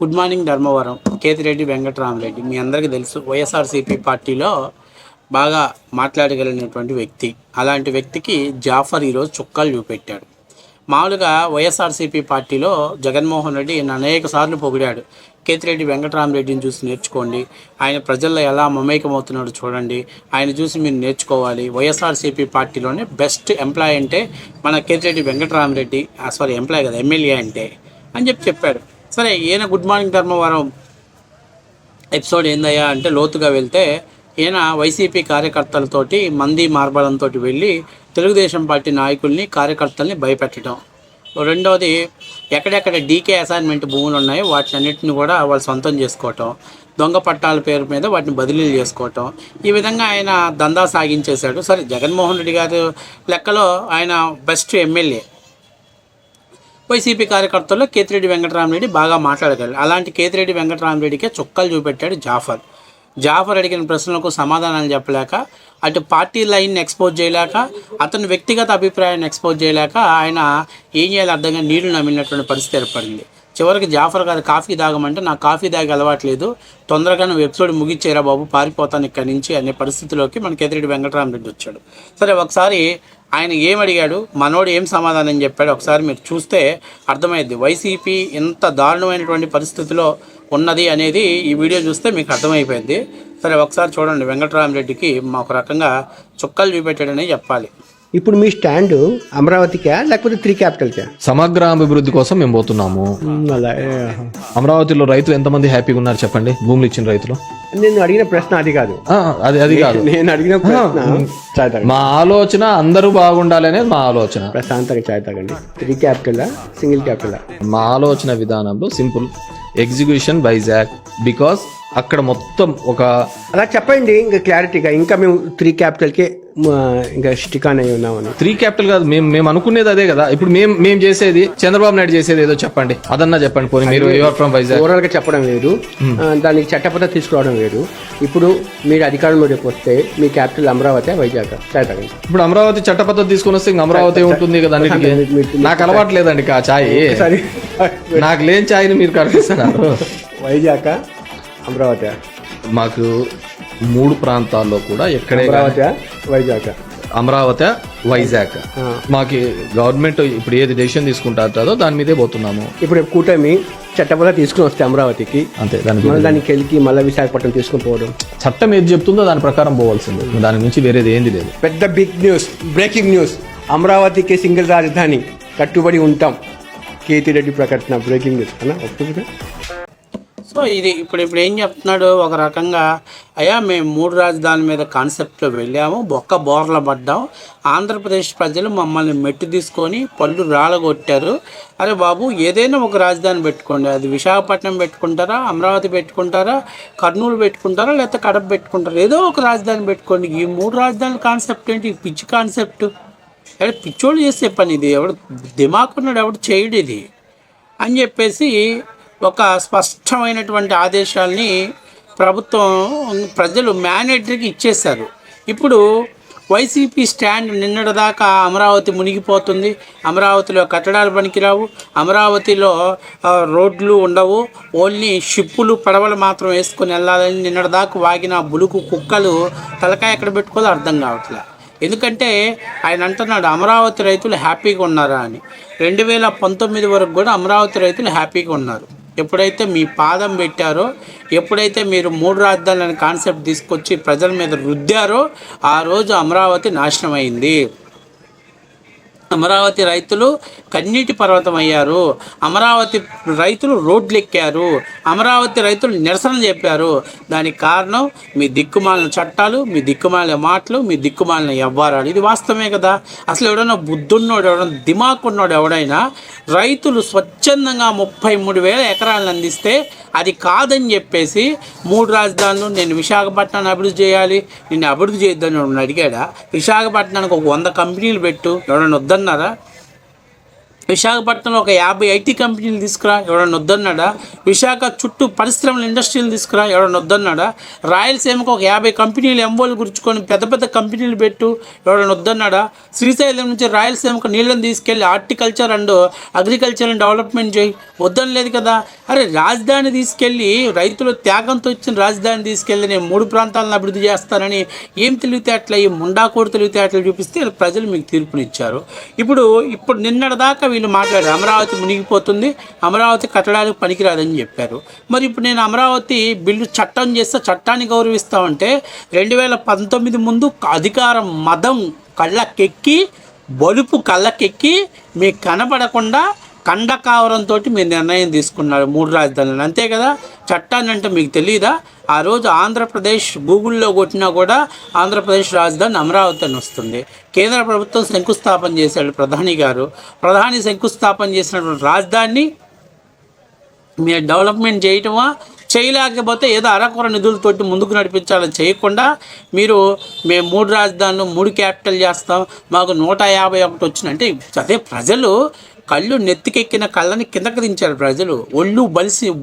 Good morning Dharmavaram. Kethireddy Venkatarami Reddy మీ అందరికీ తెలుసు, వైఎస్ఆర్సీపీ పార్టీలో బాగా మాట్లాడగలిగినటువంటి వ్యక్తి. అలాంటి వ్యక్తికి జాఫర్ ఈరోజు చుక్కలు చూపెట్టాడు. మామూలుగా వైఎస్ఆర్సీపీ పార్టీలో జగన్మోహన్ రెడ్డి అనేక సార్లు పొగిడాడు. కేతిరెడ్డి వెంకటరామరెడ్డిని చూసి నేర్చుకోండి, ఆయన ప్రజల్లో ఎలా మమేకమవుతున్నాడో చూడండి, ఆయన చూసి మీరు నేర్చుకోవాలి. వైఎస్ఆర్సీపీ పార్టీలోనే బెస్ట్ ఎంప్లాయ్ అంటే మన కేతిరెడ్డి వెంకటరామరెడ్డి, సారీ ఎంప్లాయ్ కదా, ఎమ్మెల్యే అంటే అని చెప్పాడు. సరే, ఈయన గుడ్ మార్నింగ్ ధర్మవరం ఎపిసోడ్ ఏందయ్యా అంటే లోతుగా వెళ్తే, ఈయన వైసీపీ కార్యకర్తలతోటి మంది మార్బలంతో వెళ్ళి తెలుగుదేశం పార్టీ నాయకుల్ని కార్యకర్తల్ని భయపెట్టడం. రెండవది, ఎక్కడెక్కడ డీకే అసైన్మెంట్ భూములు ఉన్నాయో వాటిని అన్నింటిని కూడా వాళ్ళు సొంతం చేసుకోవటం, దొంగ పట్టాల పేరు మీద వాటిని బదిలీలు చేసుకోవటం. ఈ విధంగా ఆయన దందా సాగించేశాడు. సరే, జగన్మోహన్ రెడ్డి గారు లెక్కలో ఆయన బెస్ట్ ఎమ్మెల్యే. వైసీపీ కార్యకర్తల్లో కేతిరెడ్డి వెంకటరామరెడ్డి బాగా మాట్లాడగలరు. అలాంటి కేతిరెడ్డి వెంకటరామరెడ్డికే చుక్కలు చూపెట్టాడు జాఫర్. జాఫర్ అడిగిన ప్రశ్నలకు సమాధానాలు చెప్పలేక, అటు పార్టీ లైన్ని ఎక్స్పోజ్ చేయలేక, అతని వ్యక్తిగత అభిప్రాయాన్ని ఎక్స్పోజ్ చేయలేక ఆయన ఏం చేయాలి అర్థంగా నీళ్లు నమ్మినటువంటి పరిస్థితి ఏర్పడింది. చివరికి జాఫర్ గారు కాఫీ తాగమంటే నాకు కాఫీ తాగి అలవాట్లేదు, తొందరగా నువ్వు ఎపిసోడ్ ముగిచ్చేరా బాబు, పారిపోతాను ఇక్కడి నుంచి అనే పరిస్థితిలోకి మన కేతిరెడ్డి వెంకటరామరెడ్డి వచ్చాడు. సరే, ఒకసారి ఆయన ఏమడిగాడు, మనోడు ఏం సమాధానం చెప్పాడు ఒకసారి మీరు చూస్తే అర్థమైద్ది వైసీపీ ఎంత దారుణమైనటువంటి పరిస్థితిలో ఉన్నది అనేది ఈ వీడియో చూస్తే మీకు అర్థమైపోయింది. సరే, ఒకసారి చూడండి. వెంకటరామరెడ్డికి ఒక రకంగా చుక్కలు చూపెట్టాడని చెప్పాలి. ఇప్పుడు మీ స్టాండ్ అమరావతికా లేకపోతే 3 క్యాపిటల్కా? సమగ్ర అభివృద్ధి కోసం మేము పోతున్నాము. అలా అమరావతిలో రైతులు ఎంతమంది హ్యాపీగా ఉన్నారు చెప్పండి, భూములు ఇచ్చిన రైతులు. నేను అడిగిన ప్రశ్న అది కాదు. అది కాదు నేను అడిగిన ప్రశ్న. మా ఆలోచన అందరూ బాగుండాలి అనేది మా ఆలోచన. ప్రశాంతంగా చాయ్ తాగండి. 3 క్యాపిటల్ సింగిల్ క్యాపిటల్? మా ఆలోచన విధానంలో సింపుల్, ఎగ్జిక్యూషన్ వైజాగ్. బికాస్ అక్కడ మొత్తం ఒక అలా చెప్పండి ఇంకా క్లారిటీగా. ఇంకా మేము 3 క్యాపిటల్కే ఇంకా స్టిక్ అని ఉన్నామని. 3 క్యాపిటల్ కాదు, మేము అనుకునేది అదే కదా. ఇప్పుడు మేము చేసేది, చంద్రబాబు నాయుడు చేసేది ఏదో చెప్పండి, అదన్నా చెప్పండి. పోనీ మీరు ఫ్రమ్ వైజాగ్ ఓవరాల్ గా చెప్పడం వేరు, దానికి చట్టపద్ధతి తీసుకురావడం వేరు. ఇప్పుడు మీరు అధికారంలో రేపు వస్తే మీ క్యాపిటల్ అమరావతి వైజాగ్ తాగండి. ఇప్పుడు అమరావతి చట్టపద్ధతి తీసుకుని వస్తే అమరావతి ఉంటుంది కదా అన్నిటికీ. నాకు అలవాటు లేదండి ఆ ఛాయ్, నాకు లేని ఛాయ్ని మీరు కనిపిస్తున్నారు. వైజాగ్ అమరావతి మాకు 3 ప్రాంతాల్లో కూడా ఎక్కడే వైజాగ్ అమరావతి వైజాగ్ మాకు గవర్నమెంట్ ఇప్పుడు ఏది డెసిషన్ తీసుకుంటారో దాని మీదే పోతున్నాము. ఇప్పుడు కూటమి చట్టబద్ధ తీసుకుని వస్తే అమరావతికి అంతే, దానికి వెళ్ళి మళ్ళీ విశాఖపట్నం తీసుకుని పోవడం. చట్టం ఏది చెప్తుందో దాని ప్రకారం పోవాల్సింది, దాని నుంచి వేరేది ఏంది లేదు. పెద్ద బిగ్ న్యూస్, బ్రేకింగ్ న్యూస్. అమరావతికి సింగిల్ రాజధాని కట్టుబడి ఉంటాం, కేతిరెడ్డి ప్రకటన. బ్రేకింగ్ న్యూస్ అన్న ఒప్పుకుంటే. సో ఇది ఇప్పుడు ఏం చెప్తున్నాడు, ఒక రకంగా అయ్యా మేము 3 రాజధానుల మీద కాన్సెప్ట్లో వెళ్ళాము, బోర్ల పడ్డాం, ఆంధ్రప్రదేశ్ ప్రజలు మమ్మల్ని మెట్టు తీసుకొని పళ్ళు రాలగొట్టారు. అరే బాబు, ఏదైనా ఒక రాజధాని పెట్టుకోండి, అది విశాఖపట్నం పెట్టుకుంటారా, అమరావతి పెట్టుకుంటారా, కర్నూలు పెట్టుకుంటారా, లేకపోతే కడప పెట్టుకుంటారా, ఏదో ఒక రాజధాని పెట్టుకోండి. ఈ 3 రాజధానుల కాన్సెప్ట్ ఏంటి? పిచ్చి కాన్సెప్ట్. ఎవడు పిచ్చోడు చేసే పని ఇది, ఎవడు దిమాకున్నాడు ఎవడు చేయడు ఇది అని చెప్పేసి ఒక స్పష్టమైనటువంటి ఆదేశాల్ని ప్రభుత్వం ప్రజలు మేనేటర్కి ఇచ్చేశారు. ఇప్పుడు వైసీపీ స్టాండ్ నిన్నటిదాకా అమరావతి మునిగిపోతుంది, అమరావతిలో కట్టడాలు పనికిరావు, అమరావతిలో రోడ్లు ఉండవు, ఓన్లీ షిప్పులు పడవలు మాత్రం వేసుకొని వెళ్ళాలని నిన్నటిదాకా వాగిన బులుకు కుక్కలు తలకాయ ఎక్కడ పెట్టుకోవాలో అర్థం కావట్లే. ఎందుకంటే ఆయన అంటున్నాడు అమరావతి రైతులు హ్యాపీగా ఉన్నారా అని. 2019 వరకు కూడా అమరావతి రైతులు హ్యాపీగా ఉన్నారు. ఎప్పుడైతే మీ పాదం పెట్టారో, ఎప్పుడైతే మీరు 3 రాజధానుల కాన్సెప్ట్ తీసుకొచ్చి ప్రజల మీద రుద్దారో ఆ రోజు అమరావతి నాశనం అయింది. అమరావతి రైతులు కన్నీటి పర్వతం అయ్యారు, అమరావతి రైతులు రోడ్లు ఎక్కారు, అమరావతి రైతులు నిరసన చెప్పారు. దానికి కారణం మీ దిక్కుమాలిన చట్టాలు, మీ దిక్కుమాలిన మాటలు, మీ దిక్కుమాలిన వ్యవహారాలు. ఇది వాస్తవమే కదా. అసలు ఎవడైనా బుద్ధున్నోడు, ఎవడైనా దిమాకున్నోడు ఎవడైనా రైతులు స్వచ్ఛందంగా 33,000 ఎకరాలను అందిస్తే అది కాదని చెప్పేసి 3 రాజధానులు, నేను విశాఖపట్నాన్ని అభివృద్ధి చేయాలి, నేను అభివృద్ధి చేయొద్దని అడిగాడా? విశాఖపట్నానికి ఒక 100 కంపెనీలు పెట్టు, ఎవరైనా వద్దన్నారా? విశాఖపట్నంలో ఒక 50 ఐటీ కంపెనీలు తీసుకురా, ఎవడన్నా వద్దన్నాడా? విశాఖ చుట్టూ పరిశ్రమల ఇండస్ట్రీలు తీసుకురా, ఎవడన్నా వద్దన్నాడా? రాయలసీమకు ఒక 50 కంపెనీలు ఎంఓలు గుర్చుకొని పెద్ద పెద్ద కంపెనీలు పెట్టు, ఎవడన్నా వద్దన్నాడా? శ్రీశైలం నుంచి రాయలసీమకు నీళ్ళని తీసుకెళ్ళి హార్టికల్చర్ అండ్ అగ్రికల్చర్ని డెవలప్మెంట్ చేయి, వద్దని లేదు కదా. అరే రాజధాని తీసుకెళ్ళి రైతుల త్యాగంతో ఇచ్చిన రాజధాని తీసుకెళ్ళి నేను 3 ప్రాంతాలను అభివృద్ధి చేస్తానని ఏం తెలివితేటలు, ఈ ముండాకోడు తెలివితేటలు చూపిస్తే ప్రజలు మీకు తీర్పునిచ్చారు. ఇప్పుడు నిన్నటిదాకా వీళ్ళు మాట్లాడారు అమరావతి మునిగిపోతుంది, అమరావతి కట్టడానికి పనికిరాదని చెప్పారు. మరి ఇప్పుడు నేను అమరావతి బిల్లు చట్టం చేస్తే చట్టాన్ని గౌరవిస్తామంటే 2019 ముందు అధికారం మదం బలుపు కళ్ళకెక్కి మీకు కనపడకుండా కండకావరంతో మీరు నిర్ణయం తీసుకున్నారు 3 రాజధానులను, అంతే కదా. చట్టాన్ని అంటే మీకు తెలియదా? ఆ రోజు ఆంధ్రప్రదేశ్ గూగుల్లో కొట్టినా కూడా ఆంధ్రప్రదేశ్ రాజధాని అమరావతి అని వస్తుంది. కేంద్ర ప్రభుత్వం శంకుస్థాపన చేశాడు ప్రధాని శంకుస్థాపన చేసినటువంటి రాజధానిని మీరు డెవలప్మెంట్ చేయటమా, చేయలేకపోతే ఏదో అరకొర నిధులతోటి ముందుకు నడిపించాలని చేయకుండా మీరు మేము 3 రాజధానులు 3 క్యాపిటల్ చేస్తాం, మాకు 151 వచ్చిందంటే అదే ప్రజలు కళ్ళు నెత్తికెక్కిన కళ్ళని కిందకి దించారు ప్రజలు, ఒళ్ళు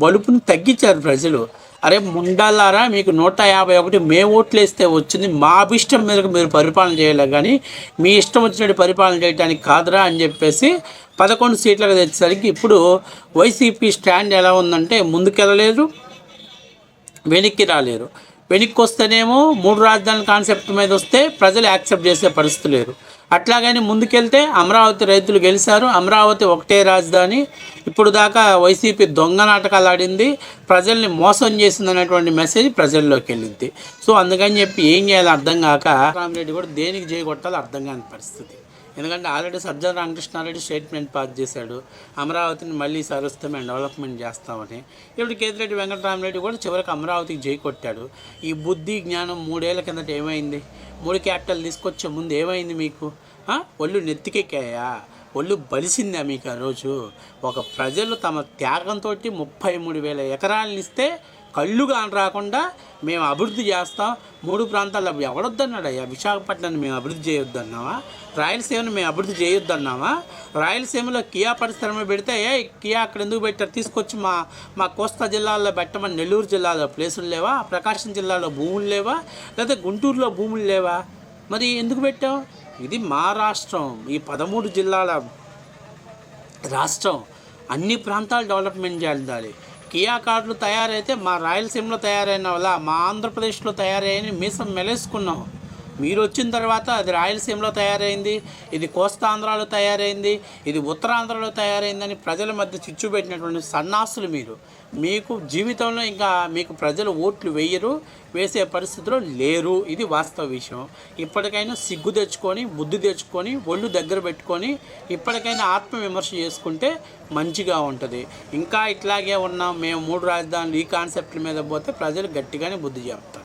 బలుపుని తగ్గించారు ప్రజలు. అరే ముండాలారా, మీకు 151 మేము ఓట్లు వేస్తే వచ్చింది, మా అభిష్టం మీదకు మీరు పరిపాలన చేయలే కానీ మీ ఇష్టం వచ్చినట్టు పరిపాలన చేయడానికి కాదురా అని చెప్పేసి 11 సీట్లకు తెచ్చేసరికి ఇప్పుడు వైసీపీ స్టాండ్ ఎలా ఉందంటే ముందుకెళ్ళలేదు, వెనక్కి రాలేరు. వెనక్కి వస్తేనేమో 3 రాజధానుల కాన్సెప్ట్ మీద వస్తే ప్రజలు యాక్సెప్ట్ చేసే పరిస్థితి లేరు. అట్లాగని ముందుకెళ్తే అమరావతి రైతులు గెలిచారు, అమరావతి ఒకటే రాజధాని. ఇప్పుడు దాకా వైసీపీ దొంగ నాటకాలు ఆడింది, ప్రజల్ని మోసం చేసింది అనేటువంటి మెసేజ్ ప్రజల్లోకి వెళ్ళింది. సో అందుకని చెప్పి ఏం చేయాలో అర్థం కాక రామరెడ్డి కూడా దేనికి చేయగొట్టాలో అర్థం కాని పరిస్థితి. ఎందుకంటే already Sajjala Ramakrishna Reddy statement pass చేశాడు, అమరావతిని మళ్ళీ సరుస్తే మేము డెవలప్మెంట్ చేస్తామని. ఇప్పుడు కేతిరెడ్డి వెంకటరామరెడ్డి కూడా చివరికి అమరావతికి జై కొట్టాడు. ఈ బుద్ధి జ్ఞానం 3 ఏళ్ల కిందట ఏమైంది? 3 క్యాపిటల్ తీసుకొచ్చే ముందు ఏమైంది మీకు? ఒళ్ళు నెత్తికెక్కాయా? ఒళ్ళు బలిసిందా మీకు? ఆ రోజు ఒక ప్రజలు తమ త్యాగంతో 33,000 ఎకరాలను ఇస్తే కళ్ళు కాని రాకుండా మేము అభివృద్ధి చేస్తాం 3 ప్రాంతాల్లో ఎవడొద్దన్నాడయ్యా? విశాఖపట్నాన్ని మేము అభివృద్ధి చేయొద్దన్నావా? రాయలసీమను మేము అభివృద్ధి చేయొద్దన్నావా? రాయలసీమలో కియా పరిశ్రమ పెడితే కియా అక్కడ ఎందుకు పెట్టారు? తీసుకొచ్చి మా కోస్తా జిల్లాల్లో పెట్టమని నెల్లూరు జిల్లాలో ప్లేసులు లేవా? ప్రకాశం జిల్లాలో భూములు లేవా? లేకపోతే గుంటూరులో భూములు లేవా? మరి ఎందుకు పెట్టాం? ఇది మా రాష్ట్రం, ఈ 13 జిల్లాల రాష్ట్రం, అన్ని ప్రాంతాలు డెవలప్మెంట్ చేయాలి. కియా కార్డులు తయారైతే మా రాయలసీమలో తయారైన వల్ల మా ఆంధ్రప్రదేశ్లో తయారయ్యని మీసం మెలేసుకున్నాం. మీరు వచ్చిన తర్వాత అది రాయలసీమలో తయారైంది, ఇది కోస్తాంధ్రాలో తయారైంది, ఇది ఉత్తరాంధ్రలో తయారైందని ప్రజల మధ్య చిచ్చు పెట్టినటువంటి సన్నాసులు మీరు. మీకు జీవితంలో ఇంకా మీకు ప్రజలు ఓట్లు వేసే పరిస్థితిలో లేరు. ఇది వాస్తవ విషయం. ఇప్పటికైనా సిగ్గు తెచ్చుకొని, బుద్ధి తెచ్చుకొని, ఒళ్ళు దగ్గర పెట్టుకొని ఇప్పటికైనా ఆత్మవిమర్శ చేసుకుంటే మంచిగా ఉంటుంది. ఇంకా ఇట్లాగే ఉన్నాం మేము 3 రాజధానులు ఈ కాన్సెప్ట్ల మీద పోతే ప్రజలు గట్టిగానే బుద్ధి చెప్తారు.